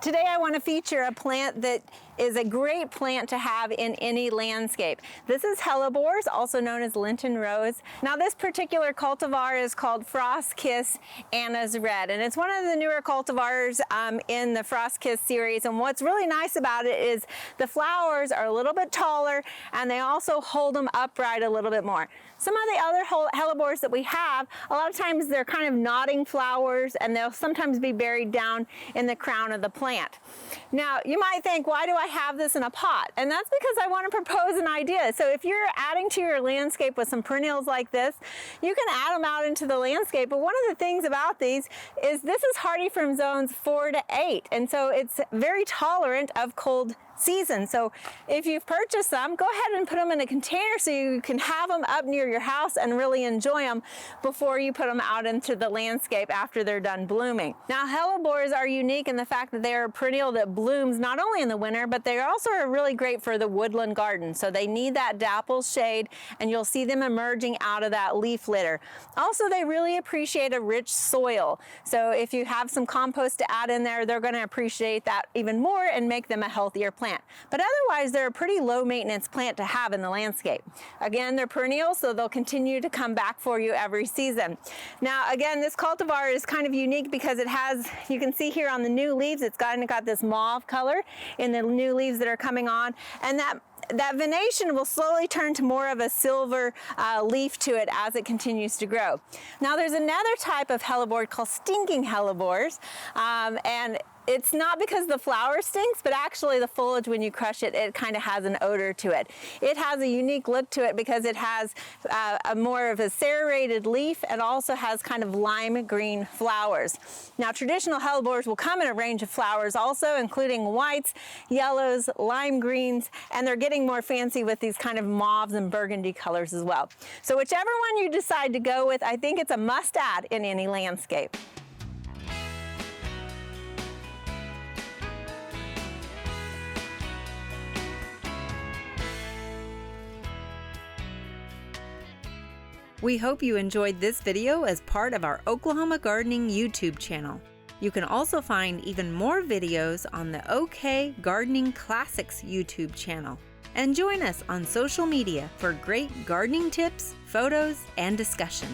Today I want to feature a plant that is a great plant to have in any landscape. This is Hellebores, also known as Lenten Rose. Now this particular cultivar is called Frost Kiss Anna's Red, and it's one of the newer cultivars in the Frost Kiss series. And what's really nice about it is the flowers are a little bit taller and they also hold them upright a little bit more. Some of the other hellebores that we have, a lot of times they're kind of nodding flowers and they'll sometimes be buried down in the crown of the plant. Now you might think, why do I have this in a pot? And that's because I want to propose an idea. So if you're adding to your landscape with some perennials like this, you can add them out into the landscape. But one of the things about these is this is hardy from zones 4 to 8. And so it's very tolerant of cold season. So if you've purchased them, go ahead and put them in a container so you can have them up near your house and really enjoy them before you put them out into the landscape after they're done blooming. Now hellebores are unique in the fact that they're a perennial that blooms not only in the winter, but they also are really great for the woodland garden. So they need that dapple shade, and you'll see them emerging out of that leaf litter. Also, they really appreciate a rich soil. So if you have some compost to add in there, they're going to appreciate that even more and make them a healthier plant. But otherwise, they're a pretty low maintenance plant to have in the landscape. Again, they're perennials, so they'll continue to come back for you every season. Now, again, this cultivar is kind of unique because it has, you can see here on the new leaves, it's got this mauve color in the new leaves that are coming on, and that venation will slowly turn to more of a silver leaf to it as it continues to grow. Now there's another type of hellebore called stinking hellebores, and it's not because the flower stinks, but actually the foliage, when you crush it, it kind of has an odor to it. It has a unique look to it because it has a more of a serrated leaf and also has kind of lime green flowers. Now traditional hellebores will come in a range of flowers also, including whites, yellows, lime greens, and they're getting more fancy with these kind of mauves and burgundy colors as well. So whichever one you decide to go with, I think it's a must add in any landscape. We hope you enjoyed this video as part of our Oklahoma Gardening YouTube channel. You can also find even more videos on the OK Gardening Classics YouTube channel. And join us on social media for great gardening tips, photos, and discussion.